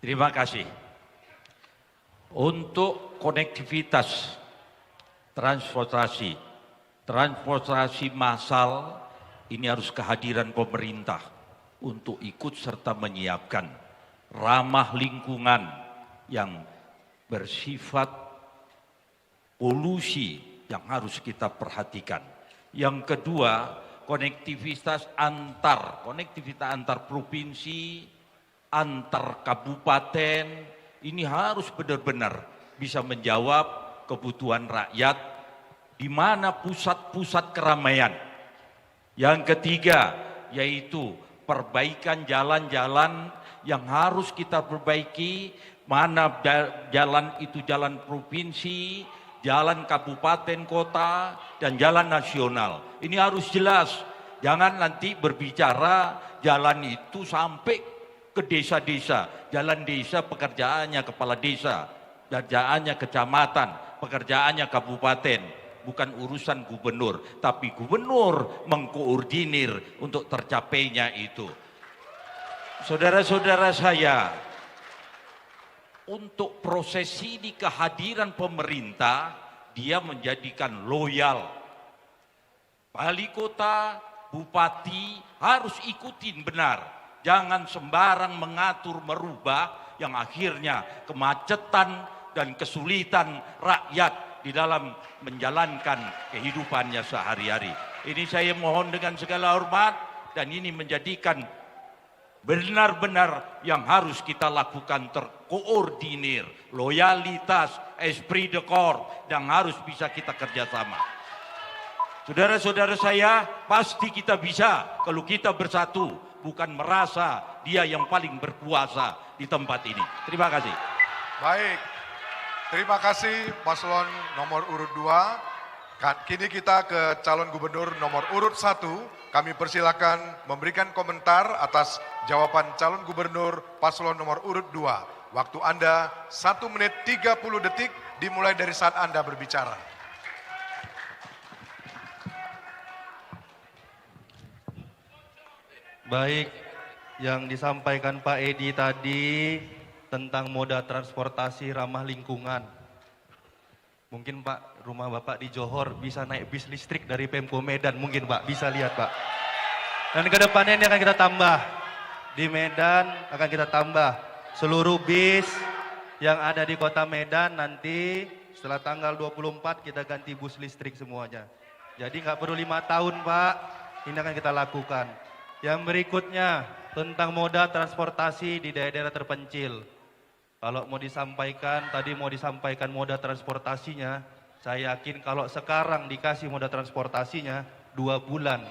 Terima kasih. Untuk konektivitas transportasi massal, ini harus kehadiran pemerintah untuk ikut serta menyiapkan ramah lingkungan yang bersifat polusi yang harus kita perhatikan. Yang kedua, konektivitas antar provinsi, antar kabupaten, ini harus benar-benar bisa menjawab kebutuhan rakyat di mana pusat-pusat keramaian. Yang ketiga, yaitu perbaikan jalan-jalan yang harus kita perbaiki, mana jalan itu jalan provinsi, jalan kabupaten kota, dan jalan nasional. Ini harus jelas, jangan nanti berbicara jalan itu sampai ke desa-desa. Jalan desa pekerjaannya kepala desa, pekerjaannya kecamatan, pekerjaannya kabupaten, bukan urusan gubernur, tapi gubernur mengkoordinir untuk tercapainya itu. Saudara-saudara saya, untuk proses ini kehadiran pemerintah, dia menjadikan loyal. Wali kota, bupati harus ikutin benar. Jangan sembarang mengatur, merubah, yang akhirnya kemacetan dan kesulitan rakyat di dalam menjalankan kehidupannya sehari-hari. Ini saya mohon dengan segala hormat, dan ini menjadikan benar-benar yang harus kita lakukan terkoordinir, loyalitas, esprit de corps, yang harus bisa kita kerjasama. Saudara-saudara saya, pasti kita bisa kalau kita bersatu, bukan merasa dia yang paling berkuasa di tempat ini. Terima kasih. Baik, terima kasih paslon nomor urut 2. Kini kita ke calon gubernur nomor urut 1. Kami persilakan memberikan komentar atas jawaban calon gubernur paslon nomor urut 2. Waktu Anda 1 menit 30 detik dimulai dari saat Anda berbicara. Baik, yang disampaikan Pak Edi tadi tentang moda transportasi ramah lingkungan. Mungkin Pak, rumah Bapak di Johor bisa naik bis listrik dari Pemko Medan, mungkin Pak, bisa lihat Pak. Dan ke depannya ini akan kita tambah. Di Medan akan kita tambah seluruh bis yang ada di kota Medan, nanti setelah tanggal 24 kita ganti bus listrik semuanya. Jadi nggak perlu 5 tahun Pak, ini akan kita lakukan. Yang berikutnya tentang moda transportasi di daerah-daerah terpencil. Kalau mau disampaikan, tadi mau disampaikan moda transportasinya, saya yakin kalau sekarang dikasih moda transportasinya 2 bulan,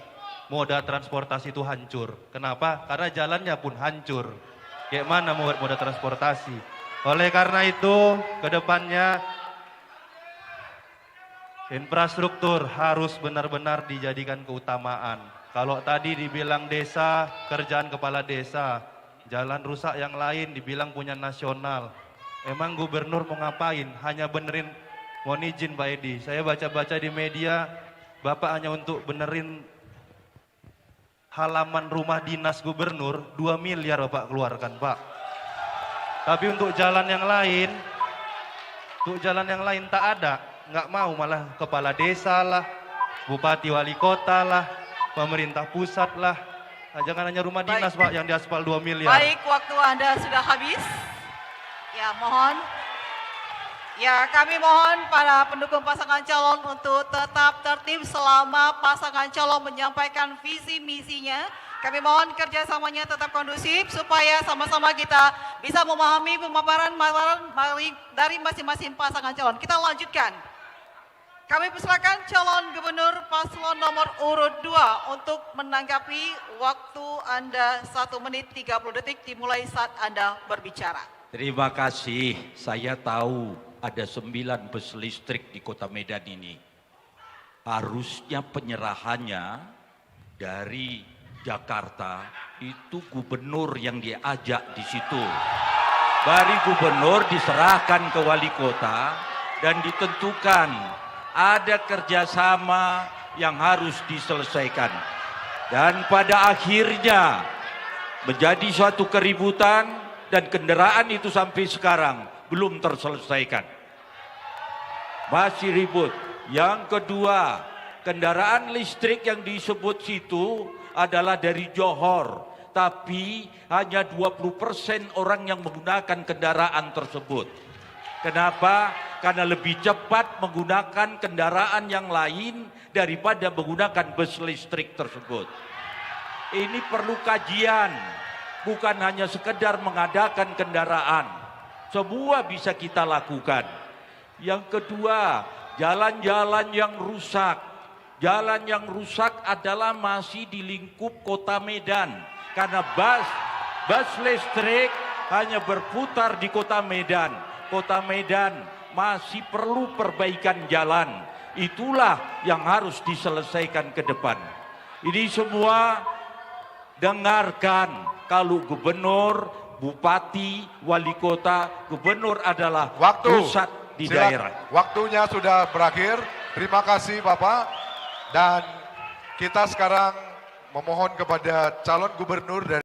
moda transportasi itu hancur. Kenapa? Karena jalannya pun hancur. Kayak mana mau moda transportasi? Oleh karena itu, ke depannya infrastruktur harus benar-benar dijadikan keutamaan. Kalau tadi dibilang desa, kerjaan kepala desa, jalan rusak yang lain dibilang punya nasional. Emang gubernur mau ngapain? Hanya benerin, mohon izin Pak Edi, saya baca-baca di media, Bapak hanya untuk benerin halaman rumah dinas gubernur, 2 miliar Bapak keluarkan Pak. Tapi untuk jalan yang lain, tak ada, nggak mau, malah kepala desa lah, bupati wali kota lah, pemerintah pusat lah. Nah, jangan hanya rumah dinas Pak yang diaspal 2 miliar. Baik, waktu Anda sudah habis. Ya, mohon. Ya, kami mohon para pendukung pasangan calon untuk tetap tertib selama pasangan calon menyampaikan visi misinya. Kami mohon kerjasamanya tetap kondusif supaya sama-sama kita bisa memahami pemaparan dari masing-masing pasangan calon. Kita lanjutkan. Kami persilakan calon gubernur paslon nomor urut 2 untuk menanggapi. Waktu Anda 1 menit 30 detik dimulai saat Anda berbicara. Terima kasih. Saya tahu ada 9 bus listrik di kota Medan ini. Harusnya penyerahannya dari Jakarta itu gubernur yang diajak di situ. Dari gubernur diserahkan ke wali kota dan ditentukan ada kerjasama yang harus diselesaikan. Dan pada akhirnya menjadi suatu keributan dan kendaraan itu sampai sekarang belum terselesaikan. Masih ribut. Yang kedua, kendaraan listrik yang disebut situ adalah dari Johor, tapi hanya 20% orang yang menggunakan kendaraan tersebut. Kenapa? Karena lebih cepat menggunakan kendaraan yang lain daripada menggunakan bus listrik tersebut. Ini perlu kajian, bukan hanya sekedar mengadakan kendaraan. Semua bisa kita lakukan. Yang kedua, jalan-jalan yang rusak. Jalan yang rusak adalah masih di lingkup kota Medan. Karena bus listrik hanya berputar di kota Medan. Kota Medan masih perlu perbaikan jalan. Itulah yang harus diselesaikan ke depan. Ini semua dengarkan, kalau gubernur, bupati, wali kota, gubernur adalah pusat di daerah. Waktunya sudah berakhir. Terima kasih Bapak. Dan kita sekarang memohon kepada calon gubernur dari